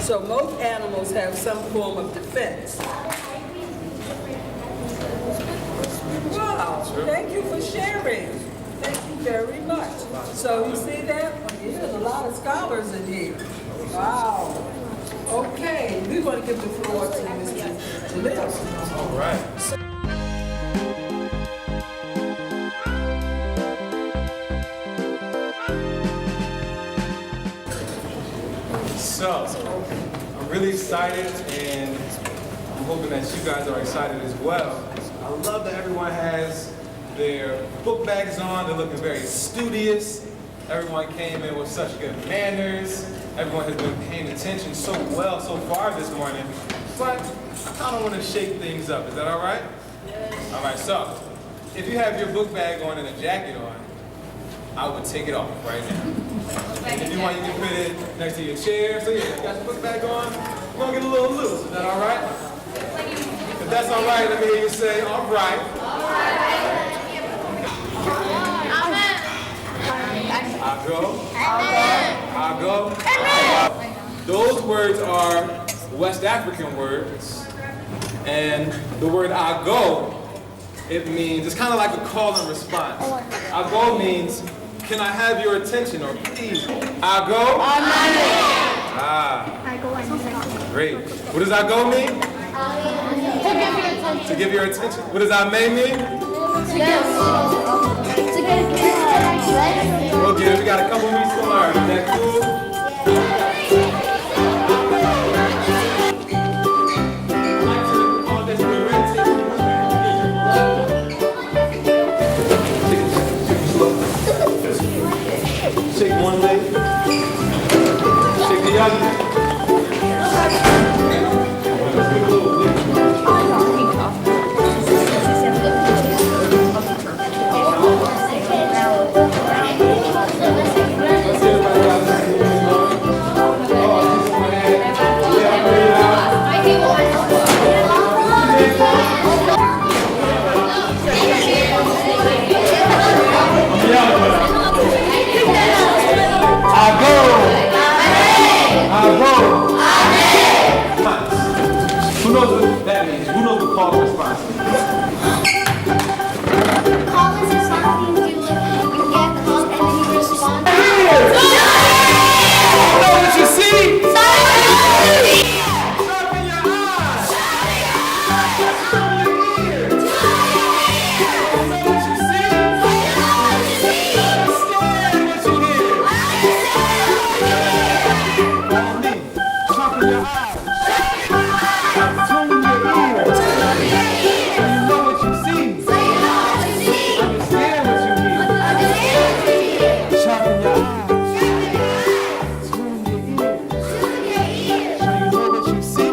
So most animals have some form of defense. Wow, thank you for sharing. Thank you very much. So you see that? There's a lot of scholars in here. Wow. Okay, we're going to give the floor to Mr. Liz. All right. So, I'm really excited, and I'm hoping that you guys are excited as well. I love that everyone has their book bags on. They're looking very studious. Everyone came in with such good manners. Everyone has been paying attention so well so far this morning. But I kind of want to shake things up. Is that all right? Yes. All right, so if you have your book bag on and a jacket on, I would take it off right now. If you want, you can put it next to your chair. So yeah, you got your book bag on. We're going to get a little loose. Is that all right? If that's all right, let me hear you say, all right. I go. I go. Those words are West African words. And the word I go, it means, it's kind of like a call and response. I go means, can I have your attention, or please? I go? Ah. Great. What does I go mean? To give your attention. What does I may mean? Okay, we got a couple weeks to learn. Is that cool? Shake one leg. Shake the other. Who knows what that means? Who knows what call and response means? Call is something you get called and then you respond. You know what you see? Sorry. Sharpen your eyes. Sharpen your ears. You know what you see? Understand what you hear. Follow me. Sharpen your eyes. Tune your ears. So you know what you see. Understand what you hear. Sharpen your eyes. Tune your ears. So you know what you see.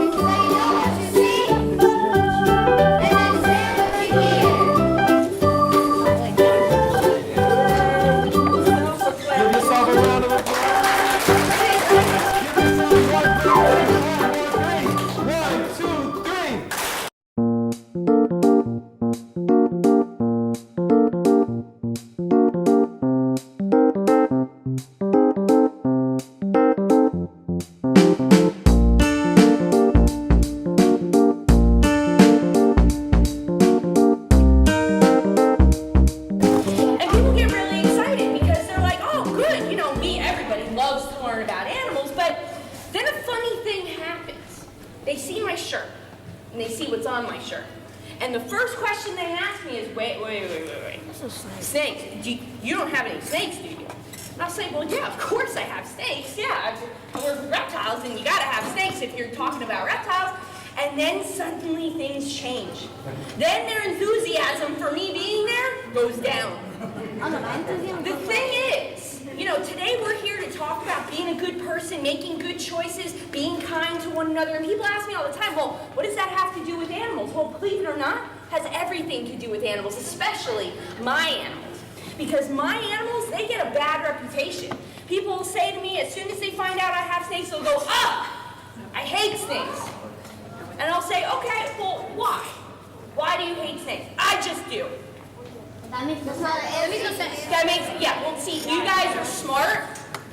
Give yourself a round of applause. Give yourself one, two, three. And people get really excited because they're like, oh, good, you know, everybody loves to learn about animals, but then a funny thing happens. They see my shirt, and they see what's on my shirt. And the first question they ask me is, wait. Snakes. You don't have any snakes, do you? And I'll say, well, yeah, of course I have snakes. Yeah, I work with reptiles, and you gotta have snakes if you're talking about reptiles. And then suddenly things change. Then their enthusiasm for me being there goes down. The thing is, you know, today we're here to talk about being a good person, making good choices, being kind to one another. And people ask me all the time, well, what does that have to do with animals? Well, believe it or not, it has everything to do with animals, especially my animals. Because my animals, they get a bad reputation. People will say to me, as soon as they find out I have snakes, they'll go, I hate snakes. And I'll say, okay, well, why? Why do you hate snakes? I just do. That makes no sense. That makes, yeah, well, see, you guys are smart,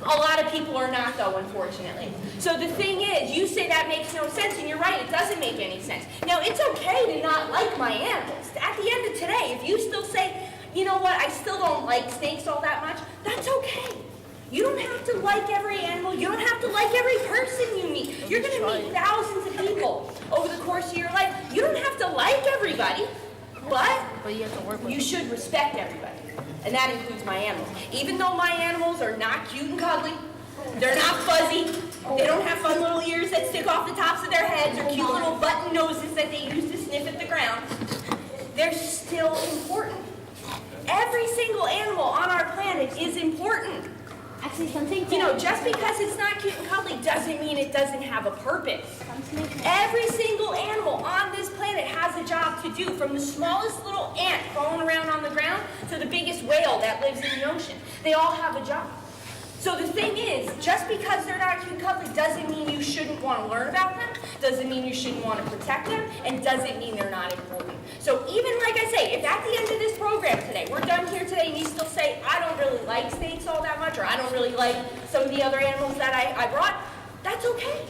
A lot of people are not, though, unfortunately. So the thing is, you say that makes no sense, and you're right, it doesn't make any sense. Now, it's okay to not like my animals. At the end of today, if you still say, you know what, I still don't like snakes all that much, that's okay. You don't have to like every animal. You don't have to like every person you meet. You're going to meet thousands of people over the course of your life. You don't have to like everybody, but you should respect everybody. And that includes my animals. Even though my animals are not cute and cuddly, they're not fuzzy, they don't have fun little ears that stick off the tops of their heads or cute little button noses that they use to sniff at the ground, they're still important. Every single animal on our planet is important. Actually, something. You know, just because it's not cute and cuddly doesn't mean it doesn't have a purpose. Every single animal on this planet has a job to do, from the smallest little ant crawling around on the ground to the biggest whale that lives in the ocean. They all have a job. So the thing is, just because they're not cute and cuddly doesn't mean you shouldn't want to learn about them, doesn't mean you shouldn't want to protect them, and doesn't mean they're not important. So even like I say, if at the end of this program today, we're done here today and you still say, I don't really like snakes all that much, or I don't really like some of the other animals that I brought, that's okay.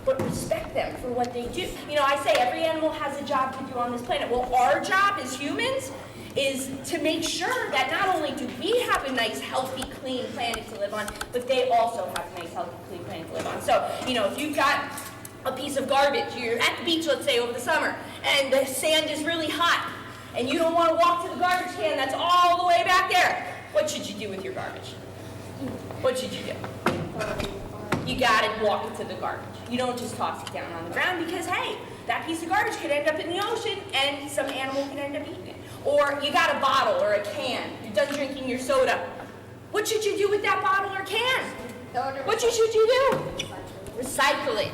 But respect them for what they do. You know, I say every animal has a job to do on this planet. Well, our job as humans is to make sure that not only do we have a nice, healthy, clean planet to live on, but they also have a nice, healthy, clean planet to live on. So, you know, if you've got a piece of garbage, you're at the beach, let's say, over the summer, and the sand is really hot, and you don't want to walk to the garbage can that's all the way back there, what should you do with your garbage? What should you do? You gotta walk it to the garbage. You don't just toss it down on the ground because, hey, that piece of garbage could end up in the ocean and some animal can end up eating it. Or you got a bottle or a can. You're done drinking your soda. What should you do with that bottle or can? What should you do? Recycle it.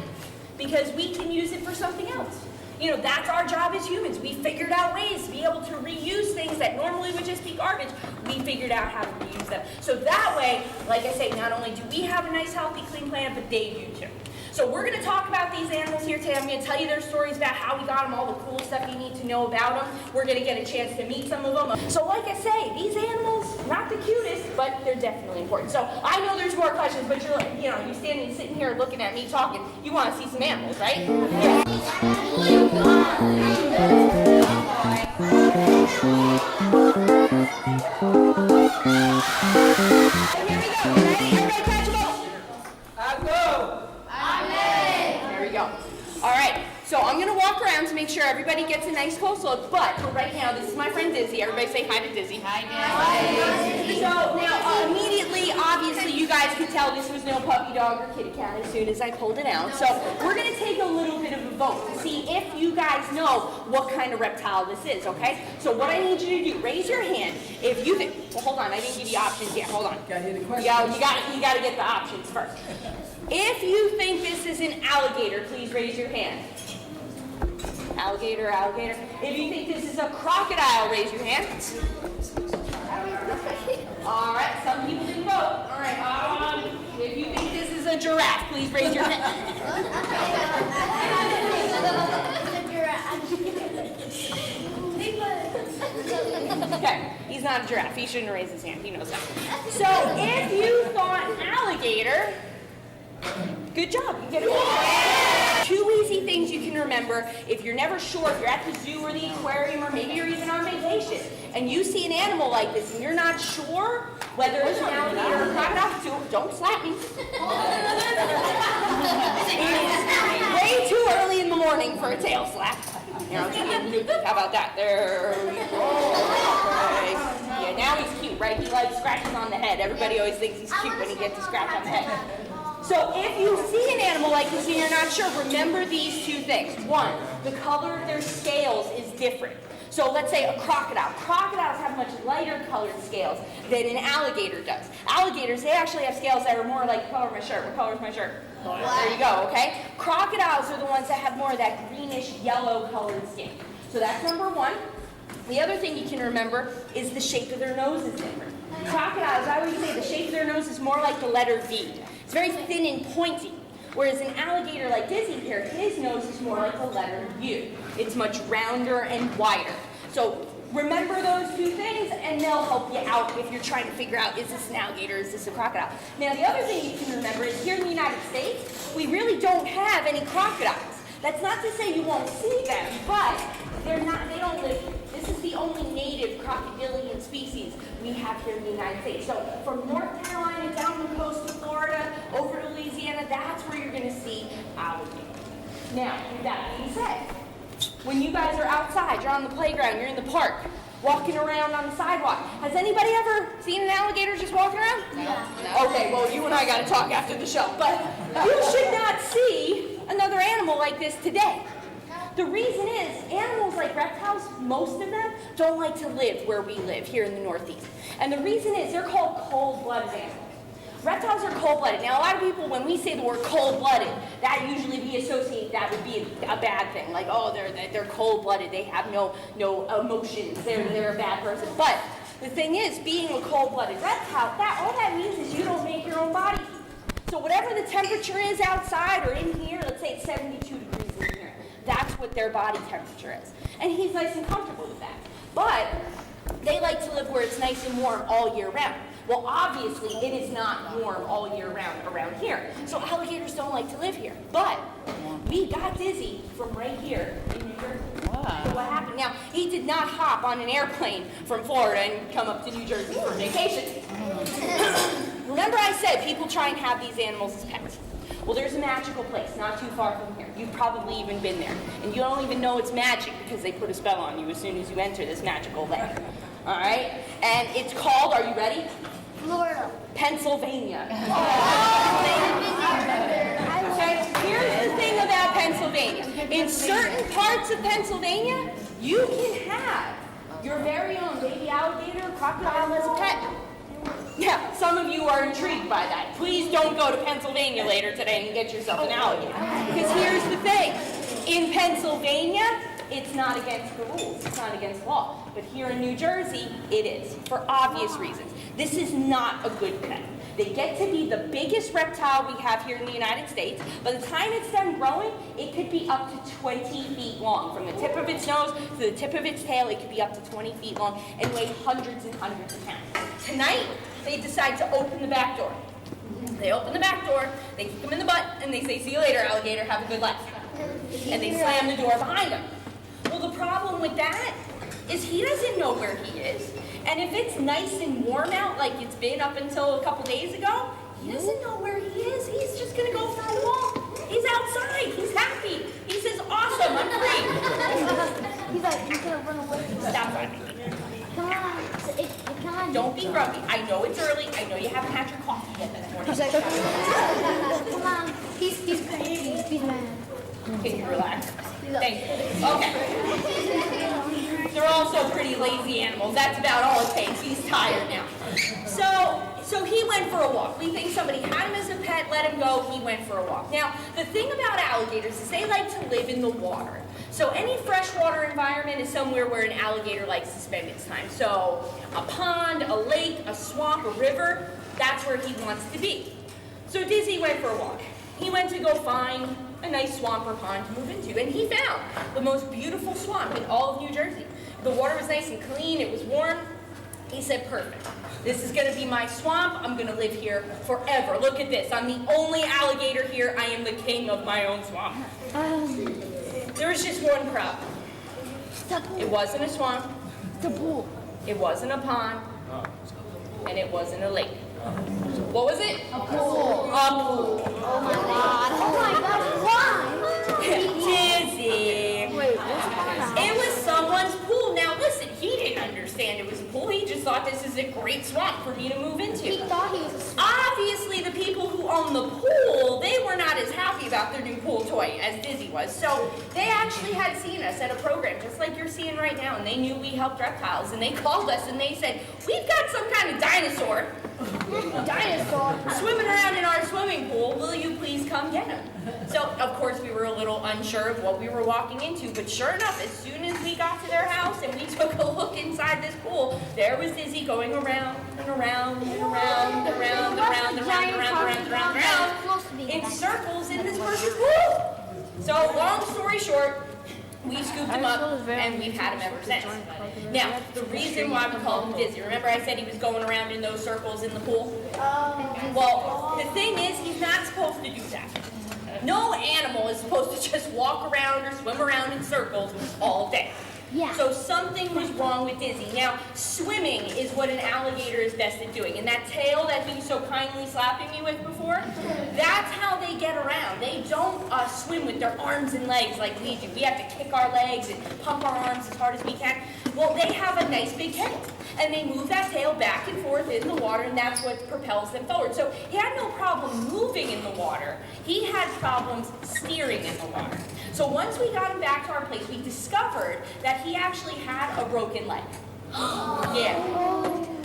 Because we can use it for something else. You know, that's our job as humans. We figured out ways to be able to reuse things that normally would just be garbage. We figured out how to reuse them. So that way, like I say, not only do we have a nice, healthy, clean planet, but they do too. So we're going to talk about these animals here today. I'm going to tell you their stories about how we got them, all the cool stuff you need to know about them. We're going to get a chance to meet some of them. So like I say, these animals, not the cutest, but they're definitely important. So I know there's more questions, but you're like, you know, you're sitting here looking at me talking. You want to see some animals, right? Yeah. Here we go. Ready? Everybody catch them all. I go. There we go. All right, so I'm going to walk around to make sure everybody gets a nice close look, but for right now, this is my friend Dizzy. Everybody say hi to Dizzy. Hi, Dizzy. So now, immediately, obviously, you guys could tell this was no puppy dog or kitty cat as soon as I pulled it out. So we're going to take a little bit of a vote to see if you guys know what kind of reptile this is, okay? So what I need you to do, raise your hand if you think, well, hold on, I didn't give you options yet. Hold on. Gotta hear the question. Yeah, you got to get the options first. If you think this is an alligator, please raise your hand. Alligator, alligator. If you think this is a crocodile, raise your hand. All right, some people didn't vote. All right, if you think this is a giraffe, please raise your hand. Okay, he's not a giraffe. He shouldn't raise his hand. He knows that. So if you thought alligator, good job. You get it. 2 easy things you can remember if you're never sure, if you're at the zoo or the aquarium, or maybe you're even on vacation, and you see an animal like this and you're not sure whether it's an alligator or a crocodile, don't slap me. It's way too early in the morning for a tail slap. You know, how about that? There we go. Okay. Yeah, now he's cute, right? He likes scratches on the head. Everybody always thinks he's cute when he gets a scratch on the head. So if you see an animal like this and you're not sure, remember these two things. One, the color of their scales is different. So let's say a crocodile. Crocodiles have much lighter colored scales than an alligator does. Alligators, they actually have scales that are more like the color of my shirt. What color is my shirt? Black. There you go, okay? Crocodiles are the ones that have more of that greenish yellow colored skin. So that's number one. The other thing you can remember is the shape of their nose is different. Crocodiles, I always say the shape of their nose is more like the letter V. It's very thin and pointy. Whereas an alligator like Dizzy here, his nose is more like the letter U. It's much rounder and wider. So remember those two things and they'll help you out if you're trying to figure out, is this an alligator, is this a crocodile? Now the other thing you can remember is here in the United States, we really don't have any crocodiles. That's not to say you won't see them, but they don't live here. This is the only native crocodilian species we have here in the United States. So from North Carolina down the coast of Florida, over to Louisiana, that's where you're gonna see alligators. Now, with that being said, when you guys are outside, you're on the playground, you're in the park, walking around on the sidewalk, has anybody ever seen an alligator just walking around? No. Okay, well, you and I gotta talk after the show, but you should not see another animal like this today. The reason is, animals like reptiles, most of them, don't like to live where we live, here in the Northeast. And the reason is, they're called cold-blooded animals. Reptiles are cold-blooded. Now, a lot of people, when we say the word cold-blooded, that usually that would be a bad thing. Like, oh, they're cold-blooded. They have no emotions. They're a bad person. But the thing is, being a cold-blooded reptile, all that means is you don't make your own body heat. So whatever the temperature is outside or in here, let's say it's 72 degrees in here, that's what their body temperature is. And he's nice and comfortable with that. But they like to live where it's nice and warm all year round. Well, obviously, it is not warm all year round around here. So alligators don't like to live here. But we got Dizzy from right here in New Jersey. Wow. So what happened? Now, he did not hop on an airplane from Florida and come up to New Jersey for vacation. Remember I said people try and have these animals as pets. Well, there's a magical place not too far from here. You've probably even been there. And you don't even know it's magic because they put a spell on you as soon as you enter this magical land. All right? And it's called, are you ready? Florida. Pennsylvania. Okay, here's the thing about Pennsylvania. In certain parts of Pennsylvania, you can have your very own baby alligator or crocodile as a pet. Yeah, some of you are intrigued by that. Please don't go to Pennsylvania later today and get yourself an alligator. Because here's the thing. In Pennsylvania, it's not against the rules. It's not against law. But here in New Jersey, it is, for obvious reasons. This is not a good pet. They get to be the biggest reptile we have here in the United States. By the time it's done growing, it could be up to 20 feet long. From the tip of its nose to the tip of its tail, it could be up to 20 feet long and weigh hundreds and hundreds of pounds. Tonight, they decide to open the back door. They open the back door, they kick him in the butt, and they say, "See you later, alligator, have a good life." And they slam the door behind him. Well, the problem with that is he doesn't know where he is. And if it's nice and warm out, like it's been up until a couple days ago, he doesn't know where he is. He's just going to go for a walk. He's outside. He's happy. He says, "Awesome, I'm free." He's like, he's gonna run away. Stop running. Come on. Don't be grumpy. I know it's early. I know you haven't had your coffee yet this morning. He's like, come on. He's mad. Can you relax? Thank you. Okay. They're also pretty lazy animals. That's about all it takes. He's tired now. So he went for a walk. We think somebody had him as a pet, let him go, he went for a walk. Now, the thing about alligators is they like to live in the water. So any freshwater environment is somewhere where an alligator likes to spend its time. So a pond, a lake, a swamp, a river, that's where he wants to be. So Dizzy went for a walk. He went to go find a nice swamp or pond to move into, and he found the most beautiful swamp in all of New Jersey. The water was nice and clean, it was warm. He said, "Perfect. This is gonna be my swamp. I'm gonna live here forever. Look at this. I'm the only alligator here. I am the king of my own swamp." There was just one problem. It wasn't a swamp. The pool. It wasn't a pond. And it wasn't a lake. What was it? A pool. A pool. Oh my god. Oh my god. Why? Dizzy. Wait, what's that? It was someone's pool. Now listen, he didn't understand it was a pool. He just thought this is a great swamp for me to move He into. thought he was a swamp. Obviously, the people who own the pool, they were not as happy about their new pool toy as Dizzy was. So they actually had seen us at a program, just like you're seeing right now, and they knew we helped reptiles, and they called us and they said, "We've got some kind of dinosaur swimming around in our swimming pool. Will you please come get him?" So, of course, we were a little unsure of what we were walking into, but sure enough, as soon as we got to their house and we took a look inside this pool, there was Dizzy going around and around and around and around and around and around and around and around and around in circles in this person's pool. So, long story short, We scooped him up and we've had him ever since. Now, the reason why we call him Dizzy, remember I said he was going around in those circles in the pool? Well, the thing is, he's not supposed to do that. No animal is supposed to just walk around or swim around in circles all day. Yeah. So something was wrong with Dizzy. Now, swimming is what an alligator is best at doing. And that tail that he was so kindly slapping me with before, that's how they get around. They don't swim with their arms and legs like we do. We have to kick our legs and pump our arms as hard as we can. Well, they have a nice big tail. And they move that tail back and forth in the water, and that's what propels them forward. So he had no problem moving in the water. He had problems steering in the water. So once we got him back to our place, we discovered that he actually had a broken leg. Yeah,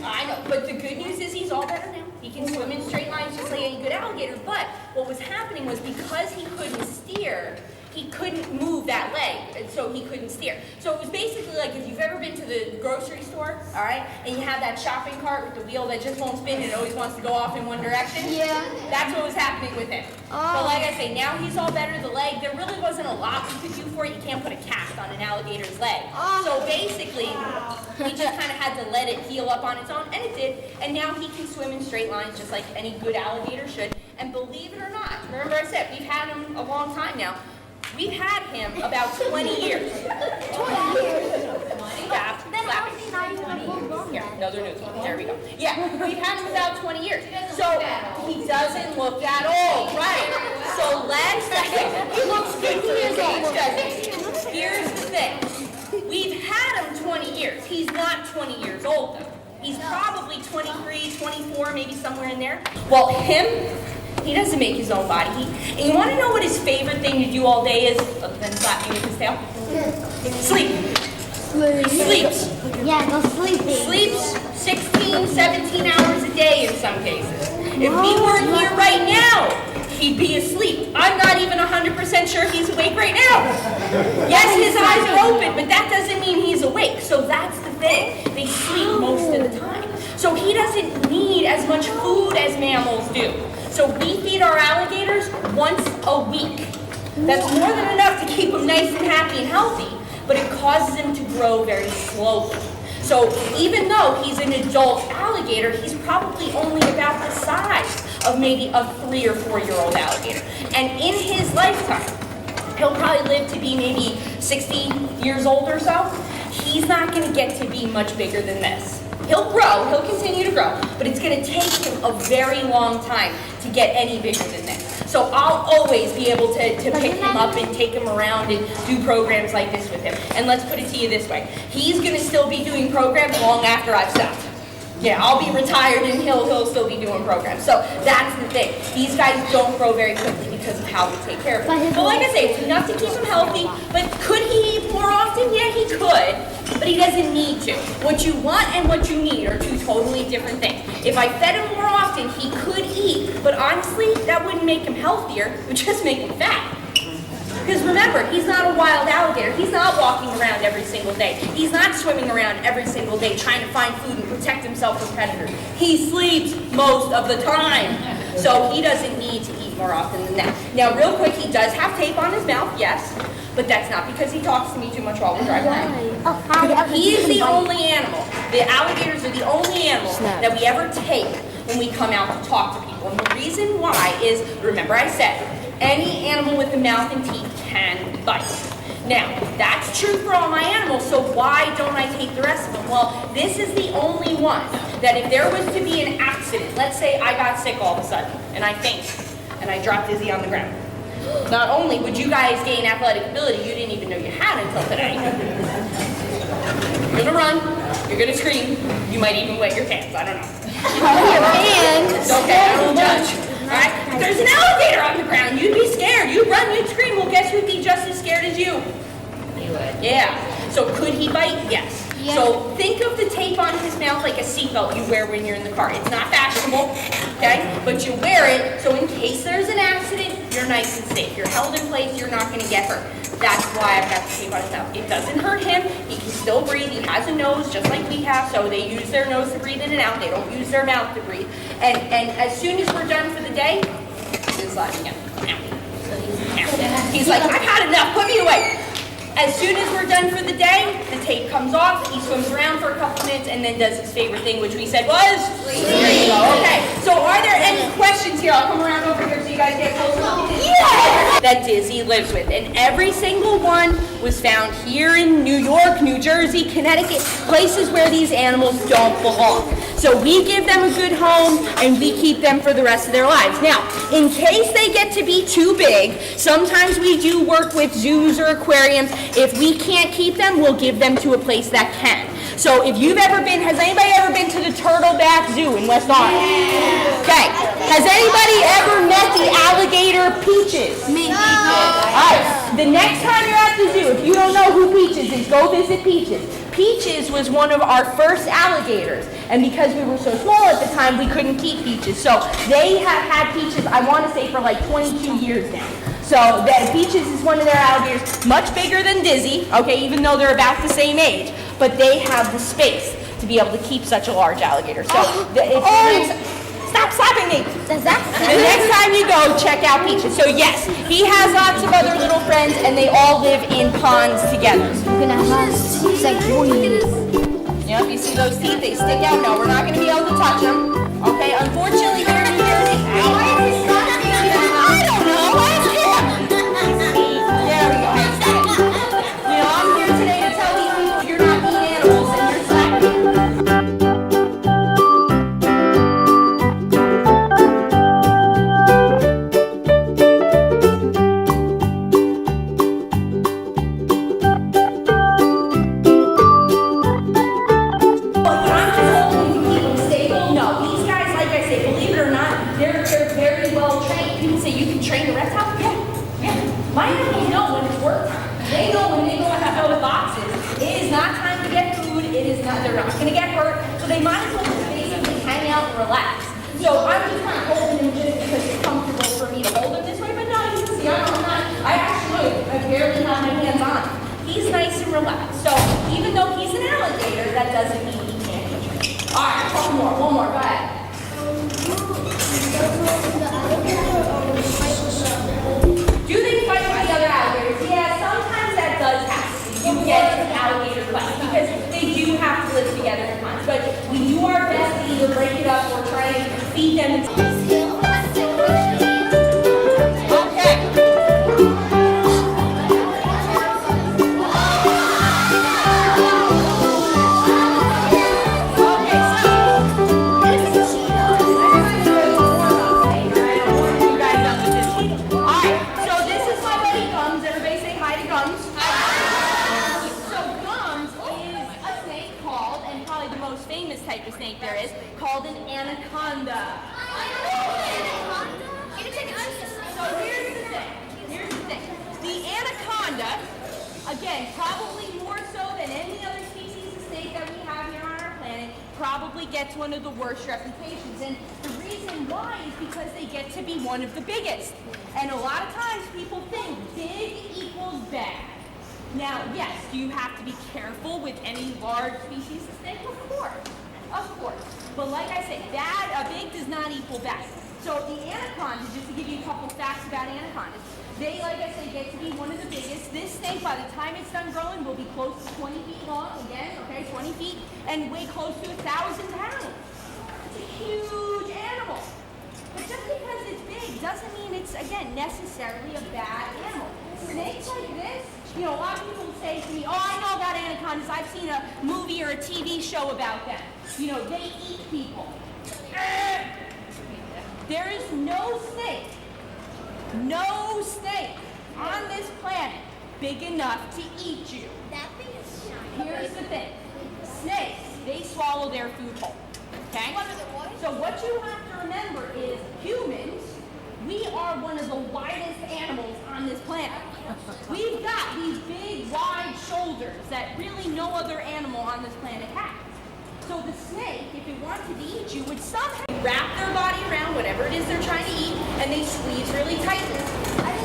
I know. But the good news is he's all better now. He can swim in straight lines just like any good alligator. But what was happening was because he couldn't steer, he couldn't move that leg, and so he couldn't steer. So it was basically like if you've ever been to the grocery store, all right, and you have that shopping cart with the wheel that just won't spin and it always wants to go off in one direction? Yeah. That's what was happening with him. But like I say, now he's all better. The leg, there really wasn't a lot we could do for it. You can't put a cast on an alligator's leg. So basically, we just kind of had to let it heal up on its own, and it did. And now he can swim in straight lines just like any good alligator should. And believe it or not, remember I said, we've had him a long time now. We've had him about 20 years. 20 years? Yeah. Then how is he not even a full grown Here, man? another news one. There we go. Yeah, we've had him about 20 years. So he doesn't look that old, right? So let's he looks 50 years old, doesn't he? Here's the thing. We've had him 20 years. He's not 20 years old though. He's probably 23, 24, maybe somewhere in there. Well, he doesn't make his own body heat. And you want to know what his favorite thing to do all day is, other than slapping with his tail? Sleep. He sleeps. Yeah, go sleeping. Sleeps 16, 17 hours a day in some cases. If we weren't here right now, he'd be asleep. I'm not even 100% sure he's awake right now. Yes, his eyes are open, but that doesn't mean he's awake. So that's the thing. They sleep most of the time. So he doesn't need as much food as mammals do. So we feed our alligators once a week. That's more than enough to keep them nice and happy and healthy, but it causes them to grow very slowly. So even though he's an adult alligator, he's probably only about the size of maybe a 3 or 4-year-old alligator. And in his lifetime, he'll probably live to be maybe 60 years old or so. He's not going to get to be much bigger than this. He'll grow, he'll continue to grow, but it's going to take him a very long time to get any bigger than this. So I'll always be able to pick him up and take him around and do programs like this with him. And let's put it to you this way. He's going to still be doing programs long after I've stopped. Yeah, I'll be retired and he'll still be doing programs. So that's the thing. These guys don't grow very quickly because of how we take care of them. But like I say, it's enough to keep him healthy. But could he eat more often? Yeah, he could. But he doesn't need to. What you want and what you need are two totally different things. If I fed him more often, he could eat. But honestly, that wouldn't make him healthier. It would just make him fat. Because remember, he's not a wild alligator. He's not walking around every single day. He's not swimming around every single day trying to find food and protect himself from predators. He sleeps most of the time. So he doesn't need to eat more often than that. Now, real quick, he does have tape on his mouth, yes. But that's not because he talks to me too much while we're driving around. He is the only animal, the alligators are the only animals that we ever take when we come out to talk to people. And the reason why is, remember I said, any animal with a mouth and teeth can bite. Now, that's true for all my animals, so why don't I take the rest of them? Well, this is the only one that if there was to be an accident, let's say I got sick all of a sudden, and I fainted, and I dropped Dizzy on the ground. Not only would you guys gain athletic ability you didn't even know you had until today. You're gonna run, you're gonna scream, you might even wet your pants, I don't know. It's okay, I don't judge. Alright? If there's an alligator on the ground, you'd be scared, you'd run, you'd scream, well guess who'd be just as scared as you? You would. Yeah. So could he bite? Yes. Yeah. So think of the tape on his mouth like a seatbelt you wear when you're in the car. It's not fashionable, okay? But you wear it so in case there's an accident, you're nice and safe. You're held in place, you're not going to get hurt. That's why I've got the tape on his mouth. It doesn't hurt him. He can still breathe. He has a nose just like we have, so they use their nose to breathe in and out. They don't use their mouth to breathe. And as soon as we're done for the day, he's like, yeah, he's like, I've had enough. Put me away. As soon as we're done for the day, the tape comes off, he swims around for a couple minutes, and then does his favorite thing, which we said was? Sleep. Okay, so are there any questions here? I'll come around over here so you guys get closer. Yes! That Dizzy lives with, and every single one was found here in New York, New Jersey, Connecticut, places where these animals don't belong. So we give them a good home, and we keep them for the rest of their lives. Now, in case they get to be too big, sometimes we do work with zoos or aquariums. If we can't keep them, we'll give them to a place that can. So if you've ever been, has anybody ever been to the Turtle Bath Zoo in West Orange? Okay. Has anybody ever met the alligator Peaches? Me. Alright, the next time you're at the zoo, if you don't know who Peaches is, go visit Peaches. Peaches was one of our first alligators, and because we were so small at the time, we couldn't keep Peaches. So they have had Peaches, I want to say, for like 22 years now. So that Peaches is one of their alligators, much bigger than Dizzy, okay, even though they're about the same age, but they have the space to be able to keep such a large alligator. So stop slapping me. The next time you go, check out Peaches. So yes, he has lots of other little friends, and they all live in ponds together. Yep, you see those teeth? They stick out. No, we're not going to be able to touch them. Okay, unfortunately, here in New Jersey. I don't know. Ask him. There we go. You know, I'm here today to tell you you're not mean animals and you're slapping. My animals know when it's work time. They know when they go out of boxes. It is not time to get food. It is not. They're not going to get hurt. So they might as well just basically hang out and relax. So I'm just kind of holding him just because it's comfortable for me to hold him this way. But no, you can see I'm not. I actually I barely have my hands on him. He's nice and relaxed. So even though he's an alligator, that doesn't mean he can't be trained. All right, one more. Go ahead. Do they fight with the other alligators? Yeah, sometimes that does happen. You get an alligator fight because they do have to live together at times. But we do our best to either break it up or try and feed them. Called an anaconda. So here's the thing. The anaconda, again, probably more so than any other species of snake that we have here on our planet, probably gets one of the worst reputations. And the reason why is because they get to be one of the biggest. And a lot of times people think big equals bad. Now, yes, do you have to be careful with any large species of snake? Of course. But like I said, big does not equal bad. So the anaconda, just to give you a couple facts about anacondas, they, like I said, get to be one of the biggest. This snake, by the time it's done growing, will be close to 20 feet long, again, okay, 20 feet, and weigh close to 1,000 pounds. It's a huge animal. But just because it's big doesn't mean it's, again, necessarily a bad animal. Snakes like this, you know, a lot of people say to me, oh, I know about anacondas. I've seen a movie or a TV show about them. You know, they eat people. There is no snake on this planet big enough to eat you. Here's the thing. Snakes, they swallow their food whole. Okay? So what you have to remember is humans, we are one of the widest animals on this planet. We've got these big, wide shoulders that really no other animal on this planet has. So the snake, if it wanted to eat you, would somehow wrap their body around whatever it is they're trying to eat, and they squeeze really tightly.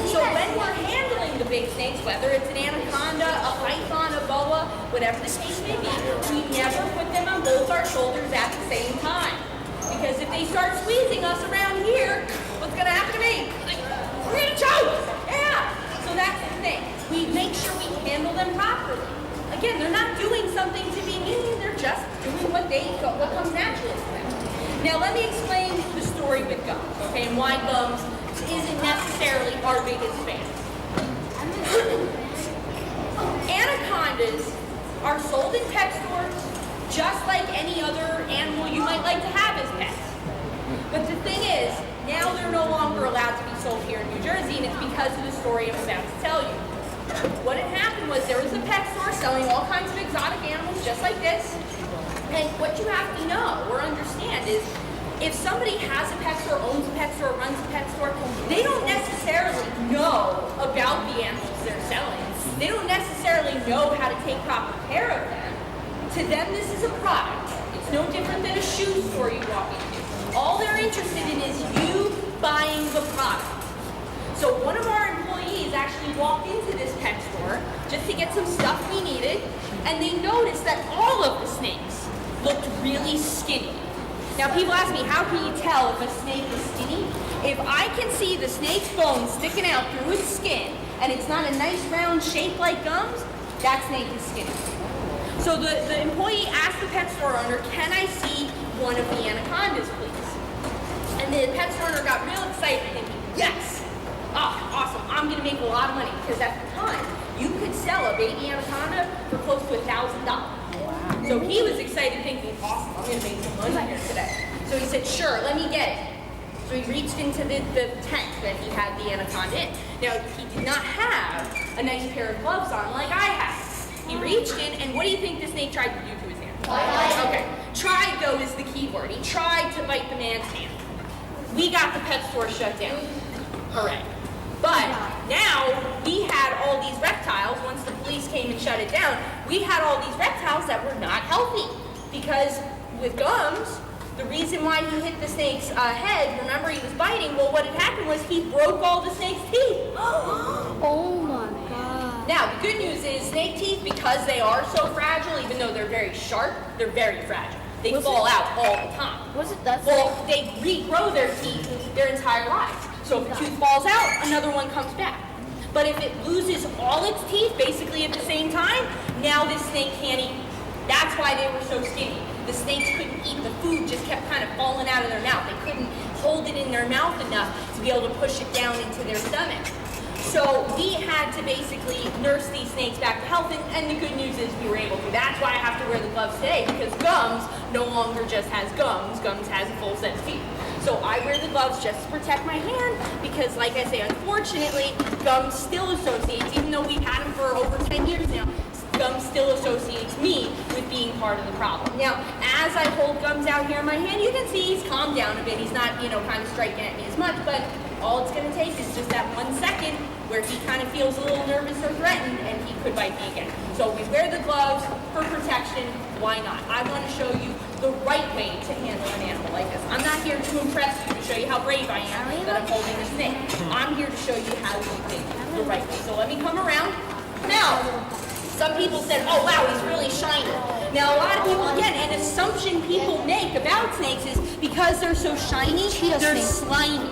So when we're handling the big snakes, whether it's an anaconda, a python, a boa, whatever the case may be, we never put them on both our shoulders at the same time. Because if they start squeezing us around here, what's going to happen to me? We're going to choke! Yeah! So that's the thing. We make sure we handle them Again, they're not doing something to be mean, they're just doing what comes naturally to them. Now let me explain the story with gums, okay, and why gums isn't necessarily our biggest fan. Anacondas are sold in pet stores just like any other animal you might like to have as pets. But the thing is, now they're no longer allowed to be sold here in New Jersey, and it's because of the story I'm about to tell you. What had happened was there was a pet store selling all kinds of exotic animals just like this. And what you have to know or understand is if somebody has a pet store, owns a pet store, runs a pet store, they don't necessarily know about the animals they're selling. They don't necessarily know how to take proper care of them. To them, this is a product. It's no different than a shoe store you walk into. All they're interested in is you buying the product. So one of our employees actually walked into this pet store just to get some stuff we needed, and they noticed that all of the snakes looked really skinny. Now people ask me, how can you tell if a snake is skinny? If I can see the snake's bones sticking out through its skin, and it's not a nice round shape like gums, that snake is skinny. So the employee asked the pet store owner, can I see one of the anacondas, please? And the pet store owner got real excited, thinking, yes! Oh, awesome, I'm gonna make a lot of money, because at the time, you could sell a baby anaconda for close to $1,000. Wow. So he was excited, thinking, awesome, I'm gonna make some money here today. So he said, sure, let me get it. So he reached into the tent that he had the anaconda in. Now, he did not have a nice pair of gloves on like I had. He reached in, and what do you think the snake tried to do to his hand? Okay, tried though is the key word. He tried to bite the man's hand. We got the pet store shut down. Hooray. But now we had all these reptiles, once the police came and shut it down, we had all these reptiles that were not healthy. Because with gums, the reason why he hit the snake's head, remember he was biting, well what had happened was he broke all the snake's teeth. Oh my God. Now, the good news is snake teeth, because they are so fragile, even though they're very sharp, they're very fragile. They fall out all the time. Was it that Well, they regrow their teeth their entire lives. So if a tooth falls out, another one comes back. But if it loses all its teeth, basically at the same time, now this snake can't eat. That's why they were so skinny. The snakes couldn't eat. The food just kept kind of falling out of their mouth. They couldn't hold it in their mouth enough to be able to push it down into their stomach. So we had to basically nurse these snakes back to health, and the good news is we were able to. That's why I have to wear the gloves today, because Gums no longer just has gums. Gums has a full set of teeth. So I wear the gloves just to protect my hand, because like I say, unfortunately, Gums still associates, even though we've had him for over 10 years now, Gums still associates me with being part of the problem. Now, as I hold Gums out here in my hand, you can see he's calmed down a bit. He's not, kind of striking at me as much, but all it's going to take is just that 1 second where he kind of feels a little nervous or threatened, and he could bite me again. So we wear the gloves for protection. Why not? I want to show you the right way to handle an animal like this. I'm not here to impress you, to show you how brave I am that I'm holding the snake. I'm here to show you how to do things the right way. So let me come around. Now, some people said, oh wow, he's really shiny. Now a lot of people, again, an assumption people make about snakes is because they're so shiny, they're slimy.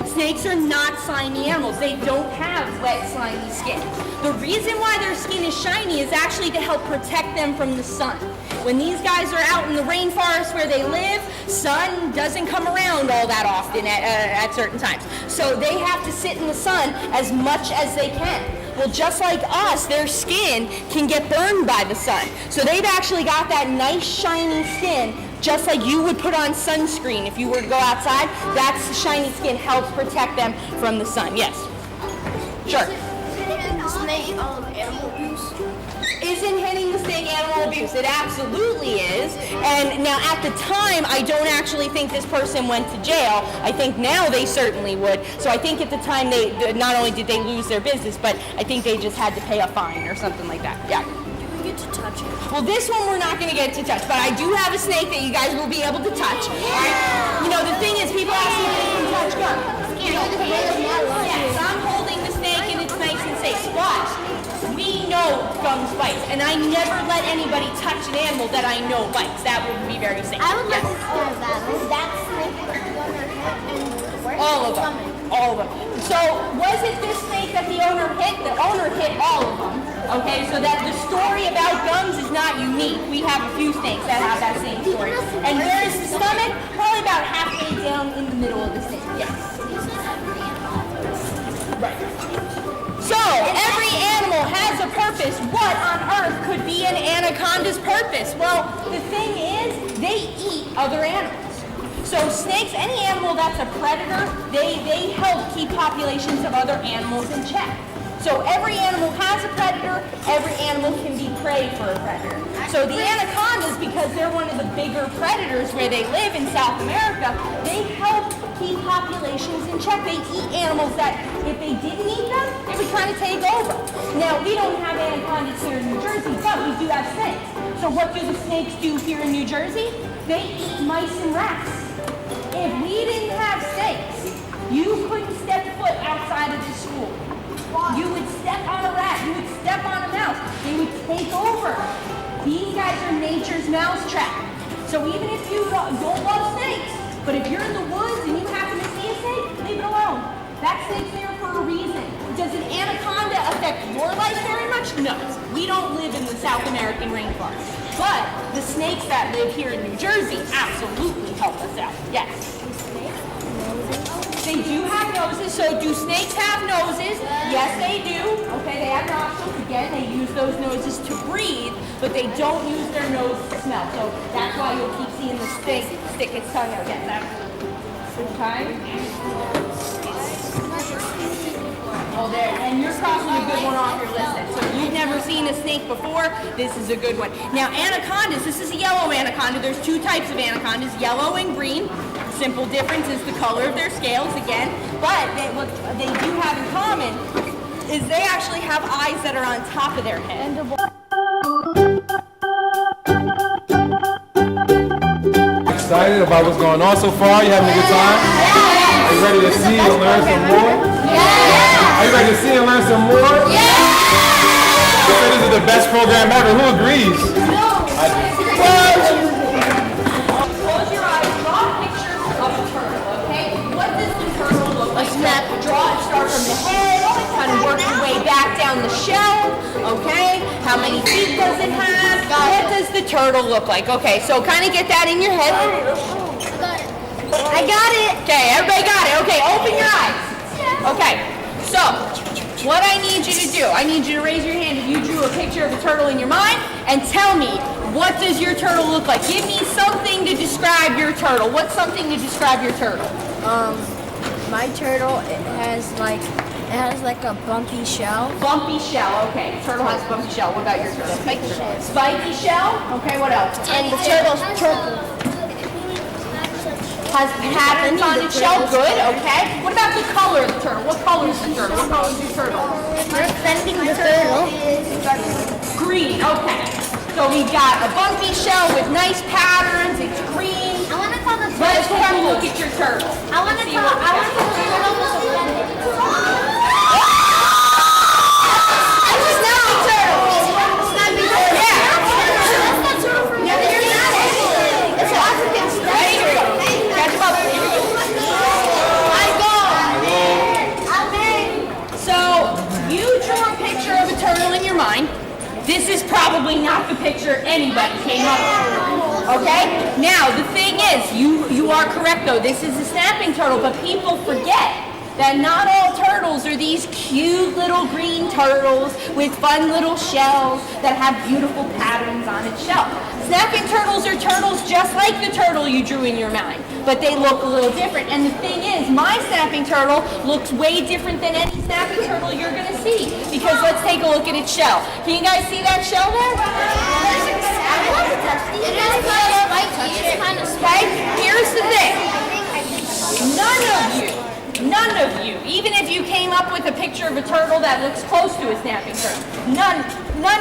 Snakes are not slimy animals. They don't have wet, slimy skin. The reason why their skin is shiny is actually to help protect them from the sun. When these guys are out in the rainforest where they live, sun doesn't come around all that often at certain times. So they have to sit in the sun as much as they can. Well, just like us, their skin can get burned by the sun. So they've actually got that nice shiny skin, just like you would put on sunscreen if you were to go outside. That shiny skin helps protect them from the sun. Yes? Sure. Snake animal abuse? Isn't hitting the snake animal abuse? It absolutely is. And now at the time, I don't actually think this person went to jail. I think now they certainly would. So I think at the time, they not only did they lose their business, but I think they just had to pay a fine or something like that. Yeah. Do we get to touch it? Well, this one we're not going to get to touch, but I do have a snake that you guys will be able to touch. Yeah. The thing is, people ask me if they can touch gum. Yes, I'm holding the snake and it's nice and safe, but we know Gums bites, and I never let anybody touch an animal that I know bites. That wouldn't be very safe. I would like to hear that. Was that snake that the owner hit and where? All of them. All of them. So, was it this snake that the owner hit? The owner hit all of them. Okay, so that the story about gums is not unique. We have a few snakes that have that same story. And where is the stomach? Probably about halfway down in the middle of the snake. Yes. Right. So every animal has a purpose. What on earth could be an anaconda's purpose? Well, the thing is, they eat other animals. So snakes, any animal that's a predator, they help keep populations of other animals in check. So every animal has a predator, every animal can be prey for a predator. So the anacondas, because they're one of the bigger predators where they live in South America, they help keep populations in check. They eat animals that, if they didn't eat them, they would kind of take over. Now, we don't have anacondas here in New Jersey, but we do have snakes. So what do the snakes do here in New Jersey? They eat mice and rats. If we didn't have snakes, you couldn't step foot outside of this school. You would step on a rat, you would step on a mouse, they would take over. These guys are nature's mousetrap. So even if you don't love snakes, but if you're in the woods and you happen to see a snake, leave it alone. That snake's there for a reason. Does an anaconda affect your life very much? No. We don't live in the South American rainforest. But the snakes that live here in New Jersey absolutely help us out. Yes. They do have noses, so do snakes have noses? Yes, they do. Okay, they have nostrils. Again, they use those noses to breathe, but they don't use their nose to smell. So that's why you'll keep seeing the snake stick its tongue out. Yes, that's okay. Oh, there, and you're crossing a good one off your list then. So you've never seen a snake before, this is a good one. Now, anacondas, this is a yellow anaconda. There's two types of anacondas, yellow and green. Simple difference is the color of their scales again, but what they do have in common is they actually have eyes that are on top of their head. Excited about what's going on so far? You having a good time? Are you ready to see and learn some more? Yeah! Are you ready to see and learn some more? Yeah! They say this is the best program ever. Who agrees? No. Close your eyes, draw a picture of a turtle, okay? What does the turtle look like? Draw it, start from the head, kind of work your way back down the shell, okay? How many feet does it have? What does the turtle look like? Okay, so kind of get that in your head. I got it. Okay, everybody got it. Okay, open your eyes. Okay, so what I need you to do, I need you to raise your hand if you drew a picture of a turtle in your mind and tell me, what does your turtle look like? Give me something to describe your turtle. What's something to describe your turtle? My turtle, it has like a bumpy shell. Bumpy shell, okay. Turtle has bumpy shell. What about your turtle? Spiky shell. Spiky shell? Okay, what else? And the turtle's purple. Has patterns on its shell. Good, okay. What about the color of the turtle? What color is the turtle? What color is your turtle? Defending the turtle. Green, okay. So we've got a bumpy shell with nice patterns. It's green. I want to call the Let's take a look at your turtle. I want to call the turtle was offended. Snapping turtle. Snapping turtle. Yeah. That's not turtle from Yeah, you're not it. It's African snapping Right here. turtle. Catch him up. I go. I'm in. So you drew a picture of a turtle in your mind. This is probably not the picture anybody came up with. Okay? Now the thing is, you are correct though. This is a snapping turtle, but people forget that not all turtles are these cute little green turtles with fun little shells that have beautiful patterns on its shell. Snapping turtles are turtles just like the turtle you drew in your mind, but they look a little different. And the thing is, my snapping turtle looks way different than any snapping turtle you're gonna see, because let's take a look at its shell. Can you guys see that shell there? It is kind of spiky. It's kind of Okay, here's the thing. None of you, even if you came up with a picture of a turtle that looks close to a snapping turtle, none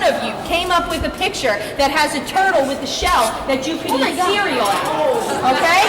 of you came up with a picture that has a turtle with a shell that you could eat cereal out. Okay?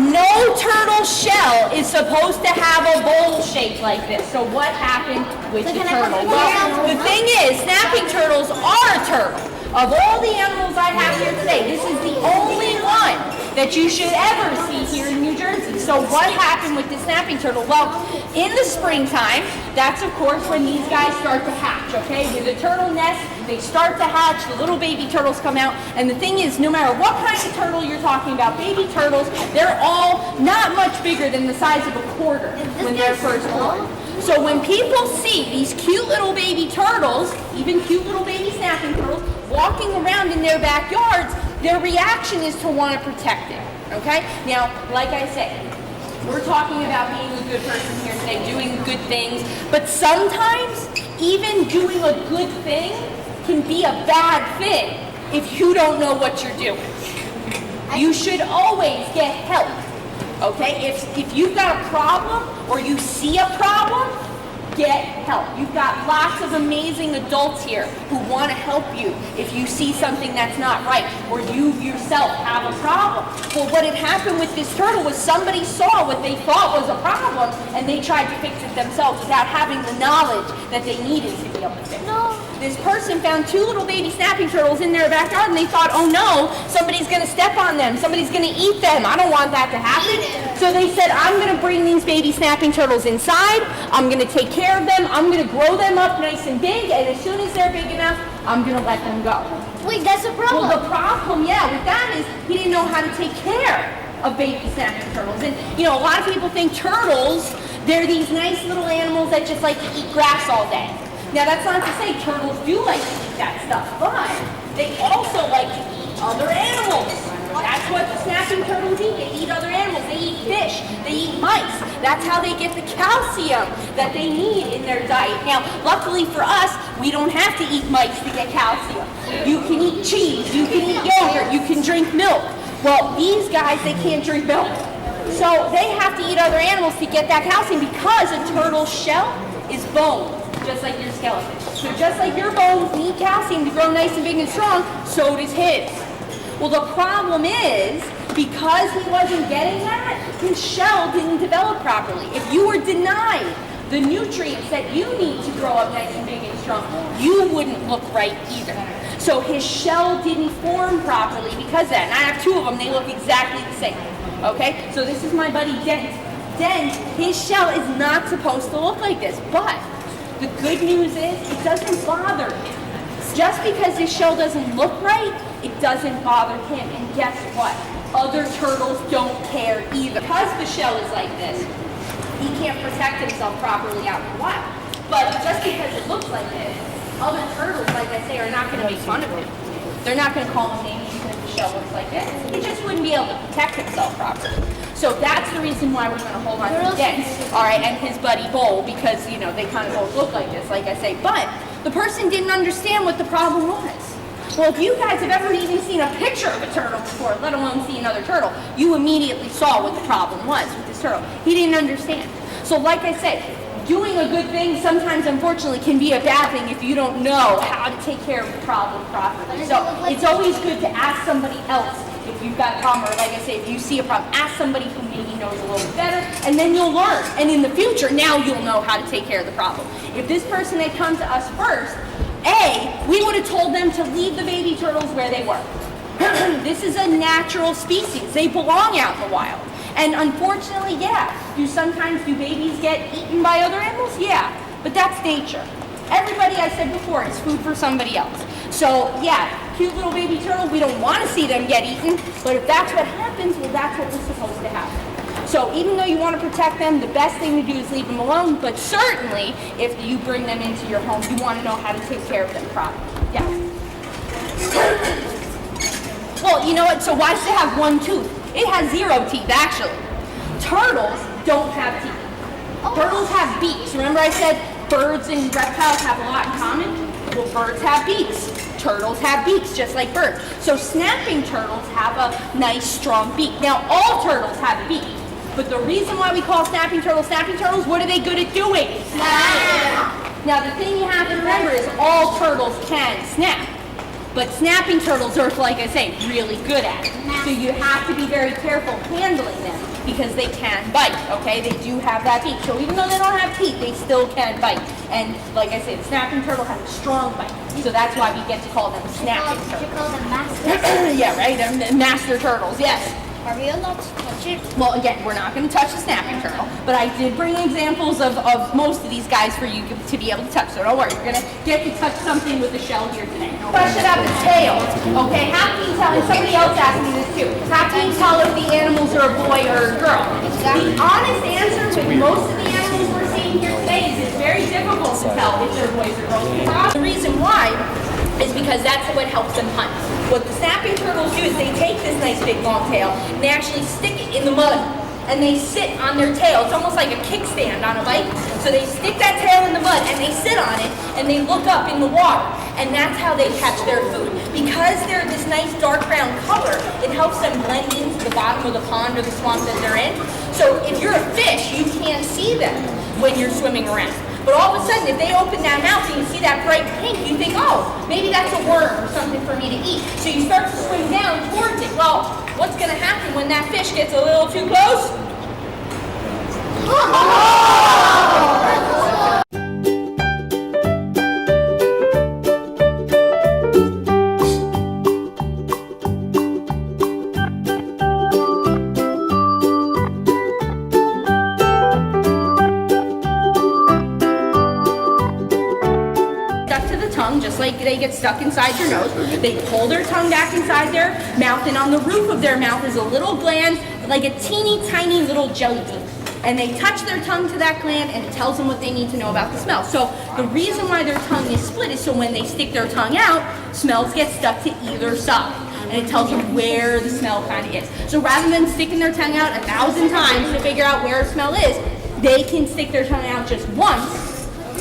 No turtle shell is supposed to have a bowl shape like this. So what happened with the turtle? Well, the thing is, snapping turtles are a turtle. Of all the animals I have here today, this is the only one that you should ever see here in New Jersey. Jersey. So what happened with the snapping turtle? Well, in the springtime, that's of course when these guys start to hatch, okay? With the turtle nest, they start to hatch, the little baby turtles come out, and the thing is, no matter what kind of turtle you're talking about, baby turtles, they're all not much bigger than the size of a quarter when they're first born. So when people see these cute little baby turtles, even cute little baby snapping turtles, walking around in their backyards, their reaction is to want to protect it, okay? Now, like I said, we're talking about being a good person here today, doing good things, but sometimes even doing a good thing can be a bad thing if you don't know what you're doing. You should always get help. Okay, if you've got a problem or you see a problem, get help. You've got lots of amazing adults here who want to help you if you see something that's not right or you yourself have a problem. Well, what had happened with this turtle was somebody saw what they thought was a problem and they tried to fix it themselves without having the knowledge that they needed to be able to fix it. This person found 2 little baby snapping turtles in their backyard and they thought, oh no, somebody's going to step on them, somebody's going to eat them, I don't want that to happen. So they said, I'm going to bring these baby snapping turtles inside, I'm going to take care of them, I'm going to grow them up nice and big, and as soon as they're big enough, I'm going to let them go. Wait, that's a problem. Well, the problem, yeah, with that is he didn't know how to take care of baby snapping turtles. And, you know, a lot of people think turtles, they're these nice little animals that just like to eat grass all day. Now, that's not to say turtles do like to eat that stuff, but they also like to eat other animals. That's what the snapping turtles eat. They eat other animals. They eat fish. They eat mice. That's how they get the calcium that they need in their diet. Now, luckily for us, we don't have to eat mice to get calcium. You can eat cheese. You can eat yogurt. You can drink milk. Well, these guys, they can't drink milk. So they have to eat other animals to get that calcium because a turtle's shell is bone, just like your skeleton. So just like your bones need calcium to grow nice and big and strong, so does his. Well, the problem is, because he wasn't getting that, his shell didn't develop properly. If you were denied the nutrients that you need to grow up nice and big and strong, you wouldn't look right either. So his shell didn't form properly because of that. And I have 2 of them, they look exactly the same. Okay, so this is my buddy Dent. Dent, his shell is not supposed to look like this, but the good news is it doesn't bother him. Just because his shell doesn't look right, it doesn't bother him. And guess what? Other turtles don't care either. Because the shell is like this, he can't protect himself properly out in the wild. But just because it looks like this, other turtles, like I say, are not going to make fun of him. They're not going to call him names even if the shell looks like this. He just wouldn't be able to protect himself properly. So that's the reason why we're going to hold on to Dent, all right, and his buddy Bull, because, you know, they kind of both look like this, like I say. But the person didn't understand what the problem was. Well, if you guys have ever even seen a picture of a turtle before, let alone see another turtle, you immediately saw what the problem was with this turtle. He didn't understand. So like I said, doing a good thing sometimes, unfortunately, can be a bad thing if you don't know how to take care of the problem properly. So it's always good to ask somebody else if you've got a problem, or like I say, if you see a problem, ask somebody who maybe knows a little bit better, and then you'll learn. And in the future, now you'll know how to take care of the problem. If this person had come to us first, we would have told them to leave the baby turtles where they were. This is a natural species. They belong out in the wild. And unfortunately, yeah, sometimes babies get eaten by other animals? Yeah, but that's nature. Everybody, I said before, is food for somebody else. So yeah, cute little baby turtles, we don't want to see them get eaten, but if that's what happens, well, that's what was supposed to happen. So even though you want to protect them, the best thing to do is leave them alone, but certainly, if you bring them into your home, you want to know how to take care of them properly. Yeah. Well, you know what, so why does it have 1 tooth? It has 0 teeth, actually. Turtles don't have teeth. Turtles have beaks. Remember I said birds and reptiles have a lot in common? Well, birds have beaks. Turtles have beaks, just like birds. So snapping turtles have a nice, strong beak. Now, all turtles have a beak. But the reason why we call snapping turtles, what are they good at doing? Snap. Now, the thing you have to remember is all turtles can snap. But snapping turtles are, like I say, really good at it. So you have to be very careful handling them because they can bite, okay? They do have that beak. So even though they don't have teeth, they still can bite. And like I said, the snapping turtle has a strong bite. So that's why we get to call them snapping turtles. You call them masters. Yeah, right? They're master turtles, yes. Are we allowed to touch it? Well, again, we're not going to touch the snapping turtle, but I did bring examples of most of these guys for you to be able to touch. So don't worry, you're going to get to touch something with the shell here today. Question about the tail. Okay, how can you tell? And somebody else asked me this too. How can you tell if the animals are a boy or a girl? The honest answer with most of the animals we're seeing here today is it's very difficult to tell if they're boys or girls. The reason why is because that's what helps them hunt. What the snapping turtles do is they take this nice big long tail and they actually stick it in the mud and they sit on their tail. It's almost like a kickstand on a bike. So they stick that tail in the mud and they sit on it and they look up in the water, and that's how they catch their food. Because they're this nice dark brown color, it helps them blend into the bottom of the pond or the swamp that they're in. So if you're a fish, you can't see them when you're swimming around. But all of a sudden, if they open that mouth and you see that bright pink, you think, oh, maybe that's a worm or something for me to eat. So you start to swim down towards it. Well, what's going to happen when that fish gets a little too close? Just like they get stuck inside your nose, they pull their tongue back inside their mouth, and on the roof of their mouth is a little gland, like a teeny tiny little jelly bean. And they touch their tongue to that gland, and it tells them what they need to know about the smell. So the reason why their tongue is split is so when they stick their tongue out, smells get stuck to either side. And it tells them where the smell kind of is. So rather than sticking their tongue out 1,000 times to figure out where a smell is, they can stick their tongue out just once,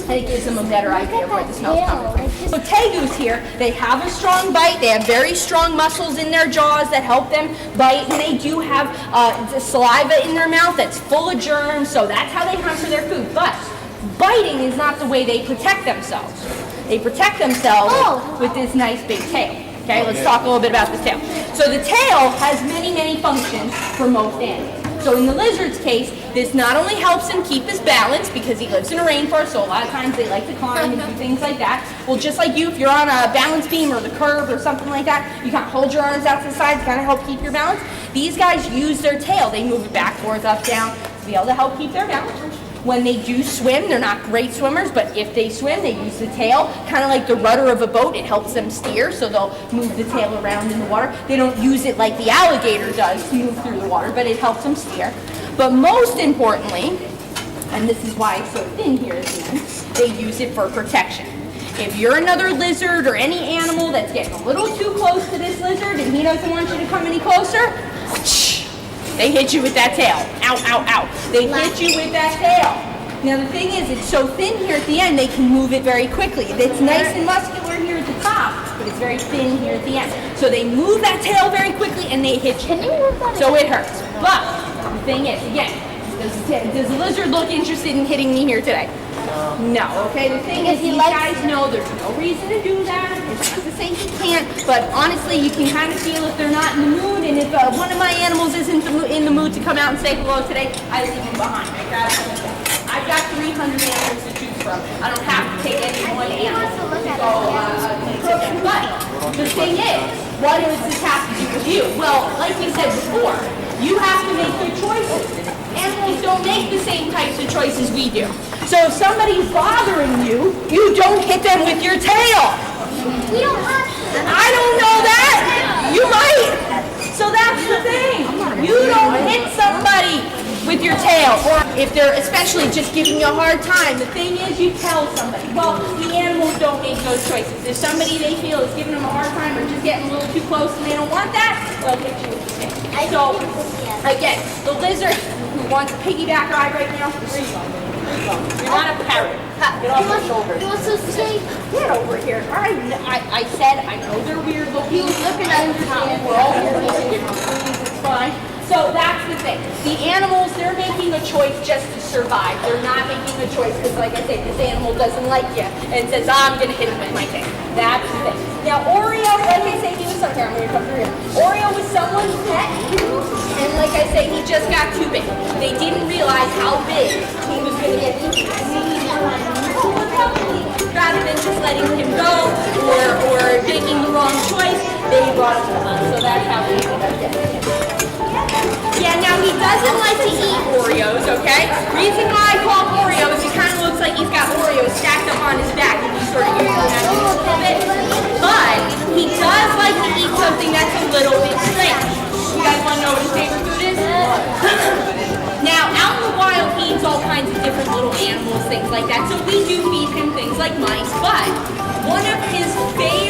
and it gives them a better idea of where the smell's coming from. So tegus here, they have a strong bite. They have very strong muscles in their jaws that help them bite, and they do have the saliva in their mouth that's full of germs, so that's how they hunt for their food. But biting is not the way they protect themselves. They protect themselves with this nice big tail. Okay, let's talk a little bit about the tail. So the tail has many, many functions for most animals. So in the lizard's case, this not only helps him keep his balance because he lives in a rainforest, so a lot of times they like to climb and do things like that. Well, just like you, if you're on a balance beam or the curb or something like that, you kind of hold your arms out to the side to kind of help keep your balance. These guys use their tail. They move it back, forth, up, down to be able to help keep their balance. When they do swim, they're not great swimmers, but if they swim, they use the tail, kind of like the rudder of a boat. It helps them steer, so they'll move the tail around in the water. They don't use it like the alligator does to move through the water, but it helps them steer. But most importantly, and this is why it's so thin here at the end, they use it for protection. If you're another lizard or any animal that's getting a little too close to this lizard and he doesn't want you to come any closer, they hit you with that tail. Ow, ow, ow. They hit you with that tail. Now the thing is, it's so thin here at the end, they can move it very quickly. It's nice and muscular here at the top, but it's very thin here at the end. So they move that tail very quickly and they hit you. So it hurts. But the thing is, again, does the lizard look interested in hitting me here today? No, okay? The thing is, you guys know there's no reason to do that. It's not to say he can't, but honestly, you can kind of feel if they're not in the mood, and if one of my animals isn't in the mood to come out and say hello today, I leave him behind. I've got 300 animals to choose from. I don't have to take any one animal to go but the thing is, what does this have to do with you? Well, like we said before, you have to make good choices. Animals don't make the same types of choices we do. So if somebody's bothering you, you don't hit them with your tail. We don't have to. I don't know that. You might. So that's the thing. You don't hit somebody with your tail. Or if they're especially just giving you a hard time, the thing is you tell somebody. Well, the animals don't make those choices. If somebody they feel is giving them a hard time or just getting a little too close and they don't want that, they'll hit you with your tail. So, again, the lizard who wants to piggyback ride right now, where you going? You're not a parrot. Get off my shoulders. He wants to stay. Get over here. I said, I know they're weird looking. He was looking at him. We're all weird looking. It's fine. So that's the thing. The animals, they're making a choice just to survive. They're not making a choice because, like I said, this animal doesn't like you and says, I'm going to hit him with my tail. That's the thing. Now, Oreo, like I say, he was here. I'm going to come through here. Oreo was someone's pet, and like I say, he just got too big. They didn't realize how big he was going to get. Rather than just letting him go or making the wrong choice, they brought him to us. So that's how we ended up getting him. Now, he doesn't like to eat Oreos, okay? Reason why I call him Oreos, he kind of looks like he's got Oreos stacked up on his back and he's sort of using that a little bit. But he does like to eat something that's a little bit strange. You guys want to know what his favorite food is? Now, out in the wild, he eats all kinds of different little animals, things like that. So we do feed him things like mice, but one of his favorite